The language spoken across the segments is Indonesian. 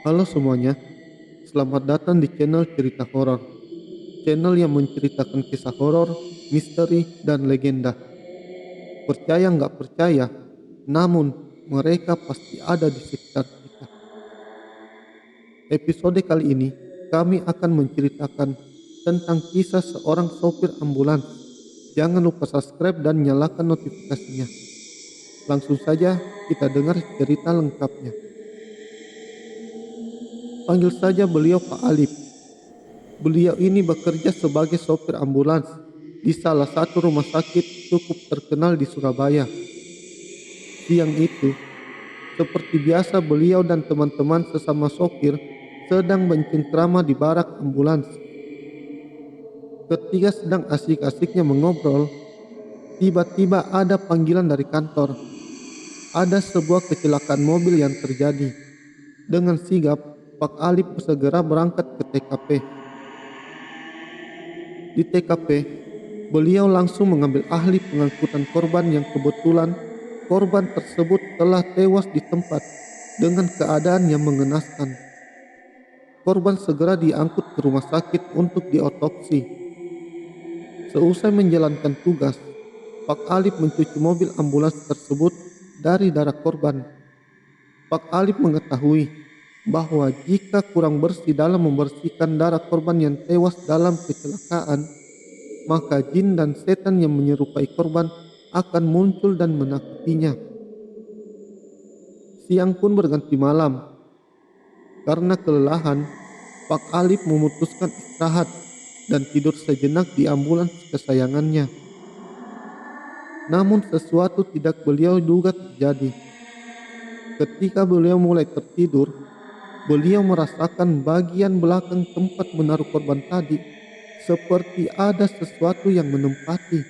Halo semuanya, selamat datang di channel Cerita Horor. Channel yang menceritakan kisah horor, misteri, dan legenda. Percaya nggak percaya, namun mereka pasti ada di sekitar kita. Episode kali ini, kami akan menceritakan tentang kisah seorang sopir ambulans. Jangan lupa subscribe dan nyalakan notifikasinya. Langsung saja kita dengar cerita lengkapnya. Panggil saja beliau Pak Alif. Beliau ini bekerja sebagai sopir ambulans di salah satu rumah sakit cukup terkenal di Surabaya. Siang itu, seperti biasa beliau dan teman-teman sesama sopir sedang bercengkrama di barak ambulans. Ketika sedang asik-asiknya mengobrol, tiba-tiba ada panggilan dari kantor. Ada sebuah kecelakaan mobil yang terjadi. Dengan sigap, Pak Alif segera berangkat ke TKP. Di TKP, beliau langsung mengambil ahli pengangkutan korban yang kebetulan korban tersebut telah tewas di tempat dengan keadaan yang mengenaskan. Korban segera diangkut ke rumah sakit untuk diotopsi. Seusai menjalankan tugas, Pak Alif mencuci mobil ambulans tersebut dari darah korban. Pak Alif mengetahui bahwa jika kurang bersih dalam membersihkan darah korban yang tewas dalam kecelakaan, maka jin dan setan yang menyerupai korban akan muncul dan menakutinya. Siang pun berganti malam. Karena kelelahan, Pak Alif memutuskan istirahat dan tidur sejenak di ambulans kesayangannya. Namun sesuatu tidak beliau duga terjadi. Ketika beliau mulai tertidur, beliau merasakan bagian belakang tempat menaruh korban tadi seperti ada sesuatu yang menempati.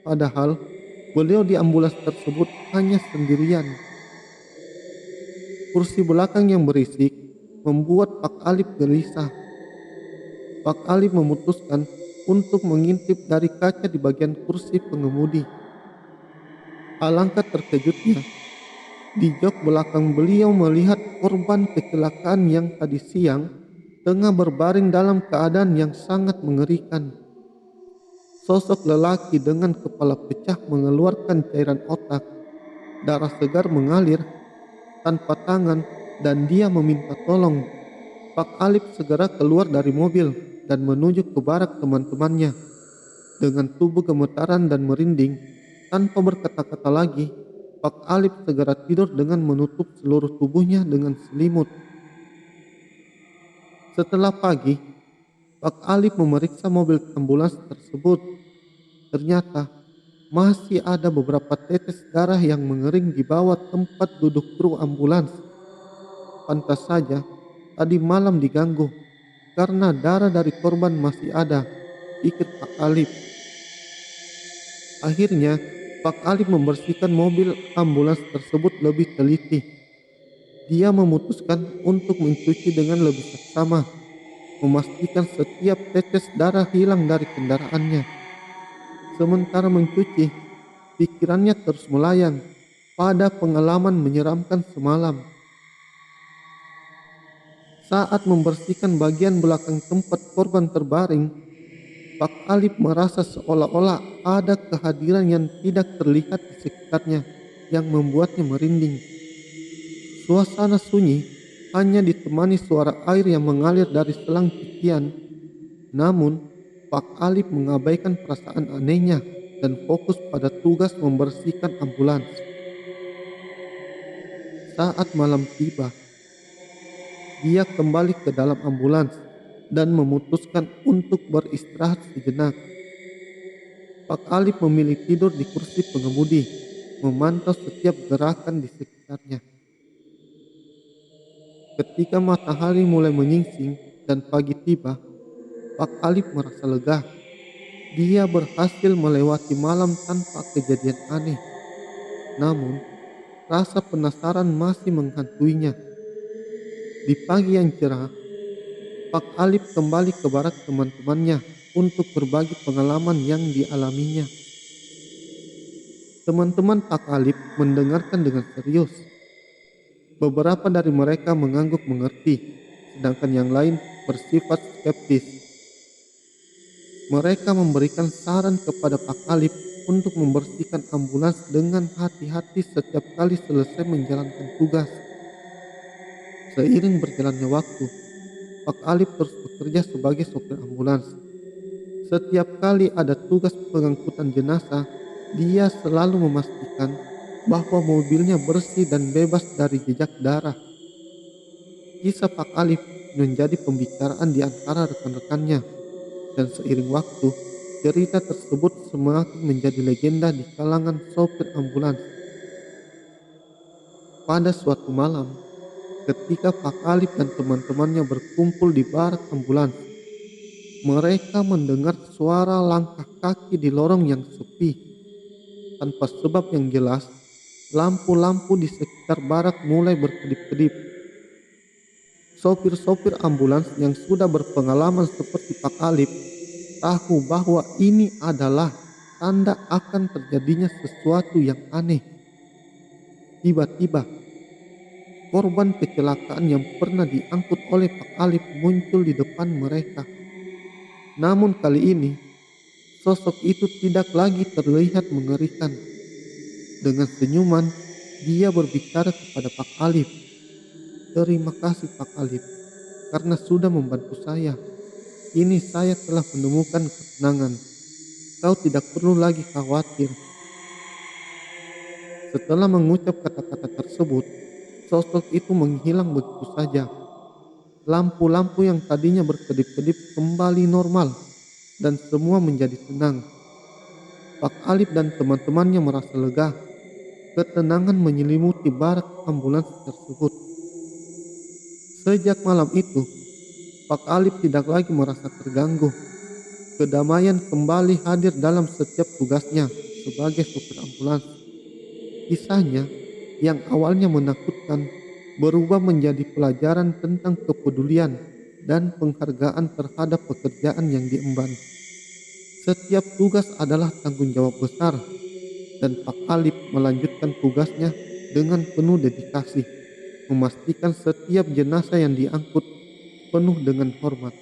Padahal beliau di ambulans tersebut hanya sendirian. Kursi belakang yang berisik membuat Pak Alif gelisah. Pak Alif memutuskan untuk mengintip dari kaca di bagian kursi pengemudi. Alangkah terkejutnya, di jok belakang beliau melihat korban kecelakaan yang tadi siang tengah berbaring dalam keadaan yang sangat mengerikan. Sosok lelaki dengan kepala pecah mengeluarkan cairan otak. Darah segar mengalir tanpa tangan dan dia meminta tolong. Pak Alif segera keluar dari mobil dan menuju ke barak teman-temannya. Dengan tubuh gemetaran dan merinding, tanpa berkata-kata lagi, Pak Alif segera tidur dengan menutup seluruh tubuhnya dengan selimut. Setelah pagi, Pak Alif memeriksa mobil ambulans tersebut. Ternyata masih ada beberapa tetes darah yang mengering di bawah tempat duduk kru ambulans. Pantas saja tadi malam diganggu karena darah dari korban masih ada, pikir Pak Alif. Akhirnya, Pak Alif membersihkan mobil ambulans tersebut lebih teliti. Dia memutuskan untuk mencuci dengan lebih seksama, memastikan setiap tetes darah hilang dari kendaraannya. Sementara mencuci, pikirannya terus melayang pada pengalaman menyeramkan semalam. Saat membersihkan bagian belakang tempat korban terbaring, Pak Alif merasa seolah-olah ada kehadiran yang tidak terlihat di sekitarnya yang membuatnya merinding. Suasana sunyi hanya ditemani suara air yang mengalir dari selang cucian. Namun, Pak Alif mengabaikan perasaan anehnya dan fokus pada tugas membersihkan ambulans. Saat malam tiba, dia kembali ke dalam ambulans dan memutuskan untuk beristirahat sejenak. Pak Alif memilih tidur di kursi pengemudi, memantau setiap gerakan di sekitarnya. Ketika matahari mulai menyingsing dan pagi tiba, Pak Alif merasa lega. Dia berhasil melewati malam tanpa kejadian aneh. Namun, rasa penasaran masih menghantuinya. Di pagi yang cerah, Pak Alif kembali ke barak teman-temannya untuk berbagi pengalaman yang dialaminya. Teman-teman Pak Alif mendengarkan dengan serius. Beberapa dari mereka mengangguk mengerti, sedangkan yang lain bersifat skeptis. Mereka memberikan saran kepada Pak Alip untuk membersihkan ambulans dengan hati-hati setiap kali selesai menjalankan tugas. Seiring berjalannya waktu, Pak Alip terus bekerja sebagai sopir ambulans. Setiap kali ada tugas pengangkutan jenazah, dia selalu memastikan bahwa mobilnya bersih dan bebas dari jejak darah. Kisah Pak Alip menjadi pembicaraan di antara rekan-rekannya, dan seiring waktu, cerita tersebut semakin menjadi legenda di kalangan sopir ambulans. Pada suatu malam, ketika Pak Alip dan teman-temannya berkumpul di barak ambulans, mereka mendengar suara langkah kaki di lorong yang sepi. Tanpa sebab yang jelas, lampu-lampu di sekitar barak mulai berkedip-kedip. Sopir-sopir ambulans yang sudah berpengalaman seperti Pak Alip tahu bahwa ini adalah tanda akan terjadinya sesuatu yang aneh. Tiba-tiba, korban kecelakaan yang pernah diangkut oleh Pak Alip muncul di depan mereka. Namun kali ini, sosok itu tidak lagi terlihat mengerikan. Dengan senyuman, dia berbicara kepada Pak Alip. "Terima kasih Pak Alip, karena sudah membantu saya. Kini saya telah menemukan ketenangan. Kau tidak perlu lagi khawatir." Setelah mengucap kata-kata tersebut, sosok itu menghilang begitu saja. Lampu-lampu yang tadinya berkedip-kedip kembali normal, dan semua menjadi tenang. Pak Alip dan teman-temannya merasa lega. Ketenangan menyelimuti barak ambulans tersebut. Sejak malam itu, Pak Alip tidak lagi merasa terganggu. Kedamaian kembali hadir dalam setiap tugasnya sebagai supir ambulans. Kisahnya yang awalnya menakutkan berubah menjadi pelajaran tentang kepedulian dan penghargaan terhadap pekerjaan yang diemban. Setiap tugas adalah tanggung jawab besar, dan Pak Alip melanjutkan tugasnya dengan penuh dedikasi, memastikan setiap jenazah yang diangkut penuh dengan hormat.